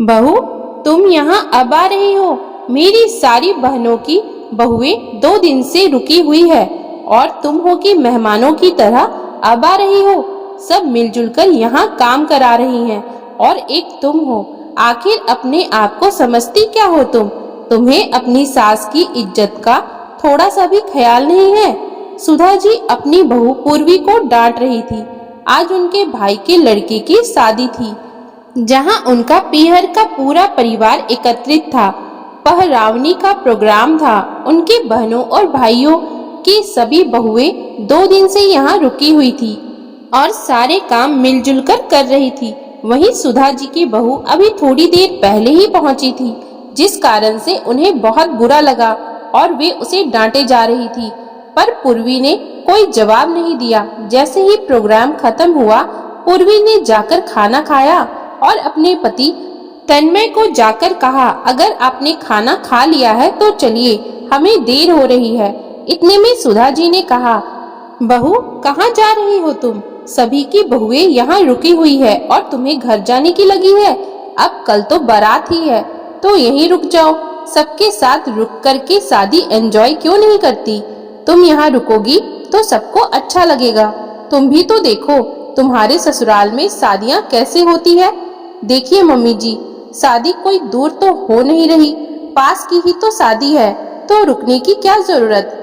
बहू, तुम यहाँ अब आ रही हो? मेरी सारी बहनों की बहुएं 2 दिन से रुकी हुई है और तुम हो कि मेहमानों की तरह अब आ रही हो। सब मिलजुल कर यहाँ काम करा रही हैं और एक तुम हो। आखिर अपने आप को समझती क्या हो तुम? तुम्हें अपनी सास की इज्जत का थोड़ा सा भी ख्याल नहीं है। सुधा जी अपनी बहू पूर्वी को डांट रही थी। आज उनके भाई के लड़के की शादी थी, जहां उनका पीहर का पूरा परिवार एकत्रित था। पहरावनी का प्रोग्राम था। उनके बहनों और भाइयों की सभी बहुएं 2 दिन से यहाँ रुकी हुई थी और सारे काम मिलजुल कर रही थी। वहीं सुधा जी की बहू अभी थोड़ी देर पहले ही पहुंची थी, जिस कारण से उन्हें बहुत बुरा लगा और वे उसे डांटे जा रही थी। पर पूर्वी ने कोई जवाब नहीं दिया। जैसे ही प्रोग्राम खत्म हुआ, पूर्वी ने जाकर खाना खाया और अपने पति तन्मय को जाकर कहा, अगर आपने खाना खा लिया है तो चलिए, हमें देर हो रही है। इतने में सुधा जी ने कहा, बहू कहाँ जा रही हो तुम? सभी की बहुएं यहाँ रुकी हुई है और तुम्हें घर जाने की लगी है। अब कल तो बारात ही है, तो यहीं रुक जाओ। सबके साथ रुक कर के शादी एंजॉय क्यों नहीं करती? तुम यहाँ रुकोगी तो सबको अच्छा लगेगा। तुम भी तो देखो तुम्हारे ससुराल में शादियाँ कैसे होती है। देखिए मम्मी जी, शादी कोई दूर तो हो नहीं रही, पास की ही तो शादी है, तो रुकने की क्या जरूरत।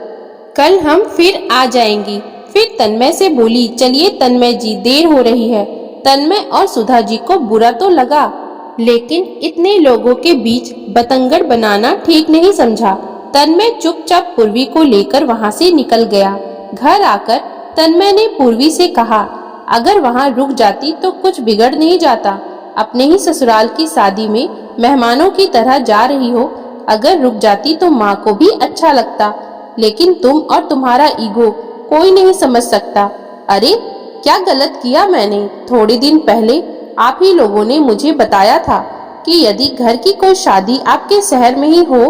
कल हम फिर आ जाएंगी। फिर तन्मय से बोली, चलिए तन्मय जी, देर हो रही है। तन्मय और सुधा जी को बुरा तो लगा, लेकिन इतने लोगों के बीच बतंगड़ बनाना ठीक नहीं समझा। तन्मय चुपचाप पूर्वी को लेकर वहां से निकल गया। घर आकर तन्मय ने पूर्वी से कहा, अगर वहां रुक जाती तो कुछ बिगड़ नहीं जाता। अपने ही ससुराल की शादी में मेहमानों की तरह जा रही हो, अगर रुक जाती तो माँ को भी अच्छा लगता। लेकिन तुम और तुम्हारा ईगो कोई नहीं समझ सकता। अरे क्या गलत किया मैंने? थोड़े दिन पहले आप ही लोगों ने मुझे बताया था कि यदि घर की कोई शादी आपके शहर में ही हो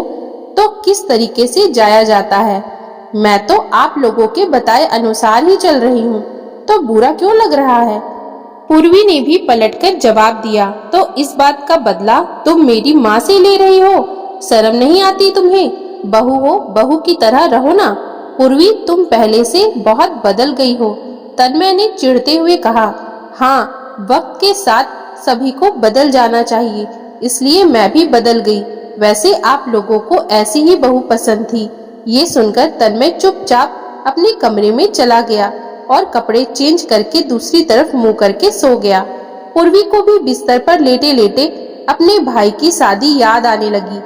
तो किस तरीके से जाया जाता है। मैं तो आप लोगों के बताए अनुसार ही चल रही हूँ, तो बुरा क्यों लग रहा है? पूर्वी ने भी पलटकर जवाब दिया, तो इस बात का बदला तुम मेरी माँ से ले रही हो? शर्म नहीं आती तुम्हें? बहू हो, बहू की तरह रहो ना। पूर्वी, तुम पहले से बहुत बदल गई हो। तन्मय ने चिढ़ते हुए कहा, हाँ, वक्त के साथ सभी को बदल जाना चाहिए, इसलिए मैं भी बदल गई। वैसे आप लोगों को ऐसी ही बहू पसंद थी। ये सुनकर तन्मय चुपचाप अपने कमरे में चला गया और कपड़े चेंज करके दूसरी तरफ मुंह करके सो गया। पूर्वी को भी बिस्तर पर लेटे लेटे अपने भाई की शादी याद आने लगी।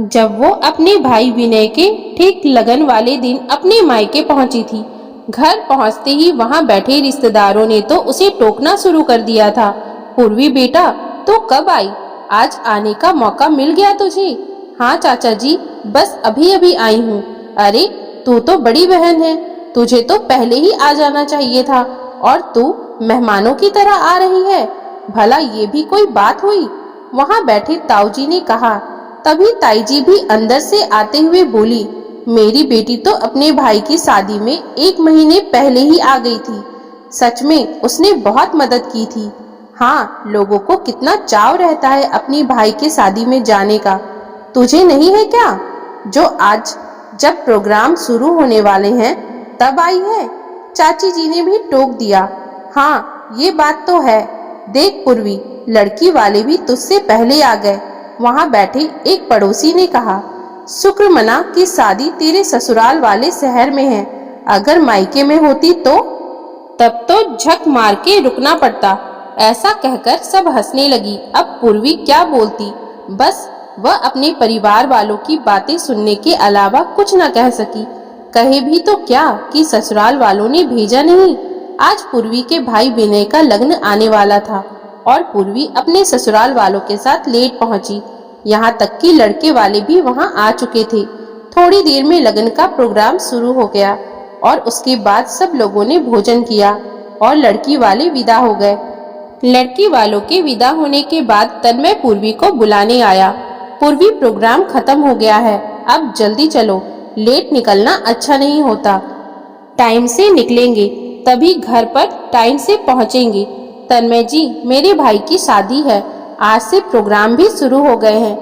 जब वो अपने भाई विनय के ठीक लगन वाले दिन अपने मायके पहुंची थी। घर पहुंचते ही वहां बैठे रिश्तेदारों ने तो उसे टोकना शुरू कर दिया था। पूर्वी बेटा, तो कब आई? आज आने का मौका मिल गया तुझे? हाँ चाचा जी, बस अभी अभी आई हूँ। अरे तू तो बड़ी बहन है, तुझे तो पहले ही आ जाना चाहिए था, और तू मेहमानों की तरह आ रही है। भला ये भी कोई बात हुई? वहां बैठे ताऊजी ने कहा। तभी ताई जी भी अंदर से आते हुए बोली, मेरी बेटी तो अपने भाई की शादी में 1 महीने पहले ही आ गई थी। सच में उसने बहुत मदद की थी। हाँ, लोगों को कितना चाव रहता है अपनी भाई के शादी में जाने का। तुझे नहीं है क्या, जो आज जब प्रोग्राम शुरू होने वाले हैं तब आई है? चाची जी ने भी टोक दिया। हाँ, ये बात तो है। देख पूर्वी, लड़की वाले भी तुझसे पहले आ गए। वहां बैठे एक पड़ोसी ने कहा, शुक्र मना कि शादी तेरे ससुराल वाले शहर में है, अगर मायके में होती तो तब तो झक मार के रुकना पड़ता। ऐसा कहकर सब हंसने लगी। अब पूर्वी क्या बोलती, बस वह अपने परिवार वालों की बातें सुनने के अलावा कुछ न कह सकी। कहे भी तो क्या कि ससुराल वालों ने भेजा नहीं। आज पूर्वी के भाई विनय का लग्न आने वाला था और पूर्वी अपने ससुराल वालों के साथ लेट पहुंची। यहाँ तक कि लड़के वाले भी वहां आ चुके थे। थोड़ी देर में लगन का प्रोग्राम शुरू हो गया और उसके बाद सब लोगों ने भोजन किया और लड़की वाले विदा हो गए। लड़की वालों के विदा होने के बाद तन्मय पूर्वी को बुलाने आया। पूर्वी, प्रोग्राम खत्म हो गया है, अब जल्दी चलो, लेट निकलना अच्छा नहीं होता। टाइम से निकलेंगे तभी घर पर टाइम से पहुंचेंगे। तन्मय जी, मेरे भाई की शादी है, आज से प्रोग्राम भी शुरू हो गए हैं।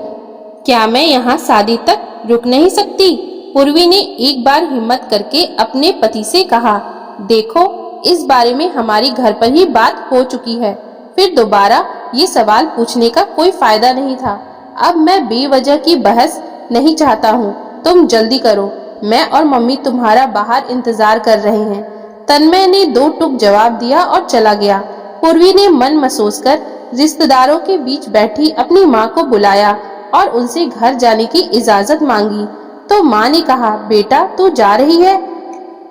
क्या मैं यहाँ शादी तक रुक नहीं सकती? पूर्वी ने एक बार हिम्मत करके अपने पति से कहा। देखो, इस बारे में हमारी घर पर ही बात हो चुकी है, फिर दोबारा ये सवाल पूछने का कोई फायदा नहीं था। अब मैं बेवजह की बहस नहीं चाहता हूँ। तुम जल्दी करो, मैं और मम्मी तुम्हारा बाहर इंतजार कर रहे हैं। तन्मय ने दो टूक जवाब दिया और चला गया। पूर्वी ने मन महसूस कर रिश्तेदारों के बीच बैठी अपनी माँ को बुलाया और उनसे घर जाने की इजाजत मांगी। तो माँ ने कहा, बेटा तू जा रही है?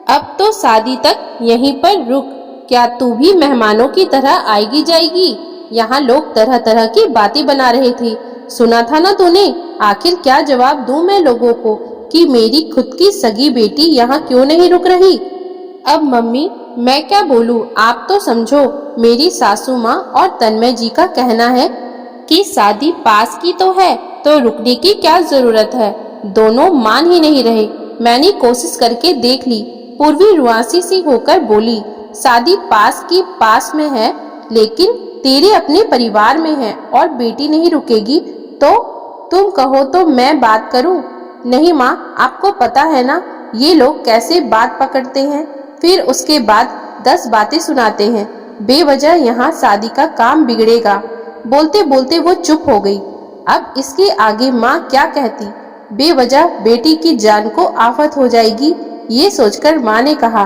अब तो शादी तक यहीं पर रुक। क्या तू भी मेहमानों की तरह आएगी जाएगी? यहाँ लोग तरह तरह की बातें बना रहे थे, सुना था ना तूने? आखिर क्या जवाब दूं मैं लोगों को कि मेरी खुद की सगी बेटी यहाँ क्यों नहीं रुक रही? अब मम्मी मैं क्या बोलूं, आप तो समझो। मेरी सासू माँ और तन्मय जी का कहना है कि शादी पास की तो है, तो रुकने की क्या जरूरत है। दोनों मान ही नहीं रहे। मैंने कोशिश करके देख ली। पूर्वी रुआसी सी होकर बोली, शादी पास की पास में है, लेकिन तेरे अपने परिवार में है और बेटी नहीं रुकेगी तो तुम कहो तो मैं बात करूं? नहीं माँ, आपको पता है ना ये लोग कैसे बात पकड़ते हैं, फिर उसके बाद 10 बातें सुनाते हैं। बेवजह यहाँ शादी का काम बिगड़ेगा। बोलते बोलते वो चुप हो गई। अब इसके आगे माँ क्या कहती? बेवजह बेटी की जान को आफत हो जाएगी। ये सोचकर माँ ने कहा,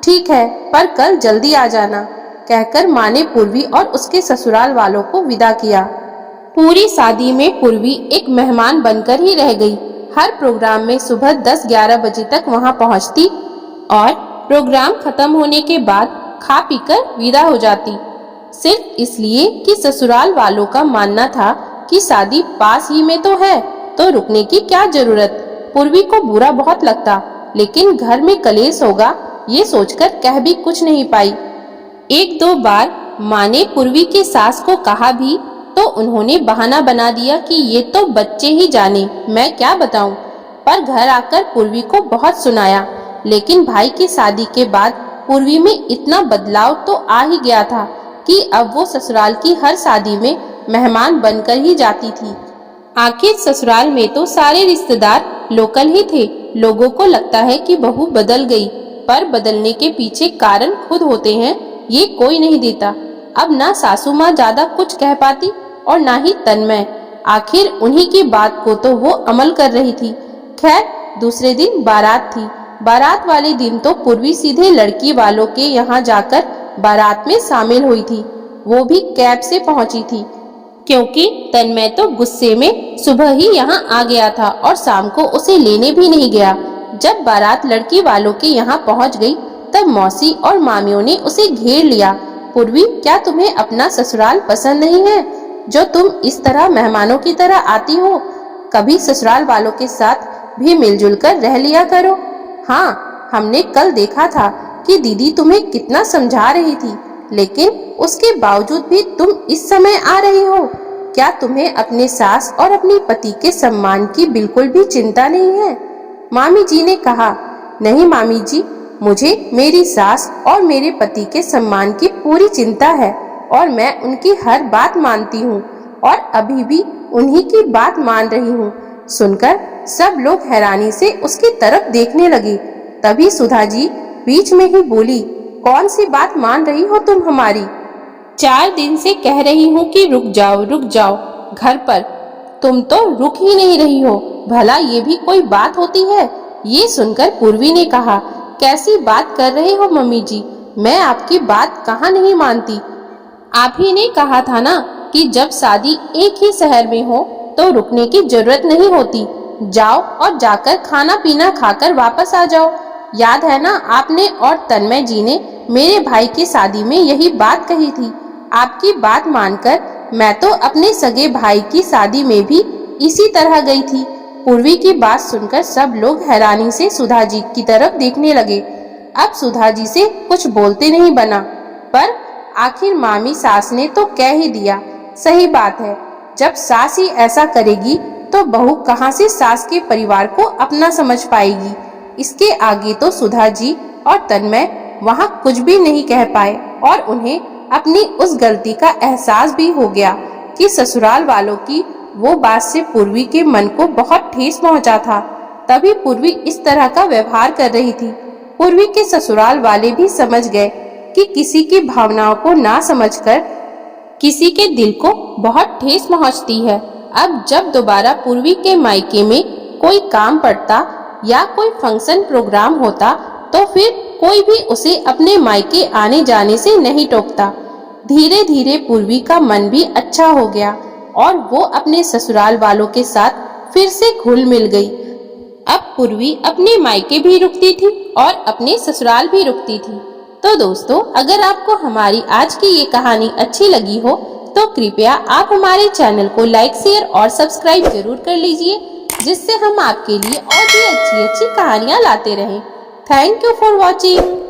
ठीक है, पर कल जल्दी आ जाना। कहकर माँ ने पूर्वी और उसके ससुराल वालों को विदा किया। पूरी शादी में पूर्वी एक मेहमान बनकर ही रह गई। हर प्रोग्राम में सुबह 10-11 बजे तक वहां पहुंचती और प्रोग्राम खत्म होने के बाद खा पीकर विदा हो जाती, सिर्फ इसलिए कि ससुराल वालों का मानना था कि शादी पास ही में तो है, तो रुकने की क्या जरूरत। पूर्वी को बुरा बहुत लगता, लेकिन घर में कलेश होगा ये सोचकर कह भी कुछ नहीं पाई। 1-2 बार माँ ने पूर्वी के सास को कहा भी, तो उन्होंने बहाना बना दिया कि ये तो बच्चे ही जाने, मैं क्या बताऊं। पर घर आकर पूर्वी को बहुत सुनाया, लेकिन भाई की शादी के बाद पूर्वी में इतना बदलाव तो आ ही गया था कि अब वो ससुराल की हर शादी में मेहमान बनकर ही जाती थी। आखिर ससुराल में तो सारे रिश्तेदार लोकल ही थे। लोगों को लगता है कि बहू बदल गई, पर बदलने के पीछे कारण खुद होते हैं, ये कोई नहीं देता। अब ना सासू माँ ज्यादा कुछ कह पाती और ना ही तन्मय। आखिर उन्हीं की बात को तो वो अमल कर रही थी। खैर, दूसरे दिन बारात थी। बारात वाले दिन तो पूर्वी सीधे लड़की वालों के यहाँ जाकर बारात में शामिल हुई थी। वो भी कैब से पहुंची थी, क्योंकि तन्मय तो गुस्से में सुबह ही यहाँ आ गया था और शाम को उसे लेने भी नहीं गया। जब बारात लड़की वालों के यहाँ पहुँच गई, तब मौसी और मामियों ने उसे घेर लिया। पूर्वी, क्या तुम्हें अपना ससुराल पसंद नहीं है, जो तुम इस तरह मेहमानों की तरह आती हो? कभी ससुराल वालों के साथ भी मिलजुल कर रह लिया करो। हाँ, हमने कल देखा था कि दीदी तुम्हें कितना समझा रही थी, लेकिन उसके बावजूद भी तुम इस समय आ रही हो। क्या तुम्हें अपने सास और अपने पति के सम्मान की बिल्कुल भी चिंता नहीं है? मामी जी ने कहा, नहीं मामी जी, मुझे मेरी सास और मेरे पति के सम्मान की पूरी चिंता है और मैं उनकी हर बात मानती हूँ और अभी भी उन्हीं की बात मान रही हूँ। सुनकर सब लोग हैरानी से उसकी तरफ देखने लगे। तभी सुधा जी बीच में ही बोली, कौन सी बात मान रही हो तुम हमारी? 4 दिन से कह रही हूँ कि रुक जाओ घर पर, तुम तो रुक ही नहीं रही हो। भला ये भी कोई बात होती है? ये सुनकर पूर्वी ने कहा, कैसी बात कर रहे हो मम्मी जी, मैं आपकी बात कहाँ नहीं मानती। आप ही ने कहा था ना कि जब शादी एक ही शहर में हो तो रुकने की जरूरत नहीं होती। जाओ और जाकर खाना पीना खाकर वापस आ जाओ। याद है ना, आपने और तन्मय जी ने मेरे भाई की शादी में यही बात कही थी। आपकी बात मानकर मैं तो अपने सगे भाई की शादी में भी इसी तरह गई थी। पूर्वी की बात सुनकर सब लोग हैरानी से सुधा जी की तरफ देखने लगे। अब सुधा जी से कुछ बोलते नहीं बना, पर आखिर मामी सास ने तो कह ही दिया। सही बात है, जब सास ही ऐसा करेगी तो बहू कहाँ से सास के परिवार को अपना समझ पाएगी। इसके आगे तो सुधा जी और तन्मय वहाँ कुछ भी नहीं कह पाए और उन्हें अपनी उस गलती का एहसास भी हो गया उसके ससुराल वालों की वो बात से पूर्वी के मन को बहुत ठेस पहुंचा था। तभी पूर्वी इस तरह का व्यवहार कर रही थी। पूर्वी के ससुराल वाले भी समझ गए कि किसी की भावनाओं को ना समझकर किसी के दिल को बहुत ठेस पहुंचती है। अब जब दोबारा पूर्वी के मायके में कोई काम पड़ता या कोई फंक्शन प्रोग्राम होता तो फिर कोई भी उसे अपने मायके आने जाने से नहीं टोकता। धीरे धीरे पूर्वी का मन भी अच्छा हो गया और वो अपने ससुराल वालों के साथ फिर से घुल मिल गई। अब पूर्वी अपने मायके भी रुकती थी और अपने ससुराल भी रुकती थी। तो दोस्तों, अगर आपको हमारी आज की ये कहानी अच्छी लगी हो तो कृपया आप हमारे चैनल को लाइक, शेयर और सब्सक्राइब जरूर कर लीजिए, जिससे हम आपके लिए और भी अच्छी अच्छी कहानियाँ लाते रहें। Thank you for watching.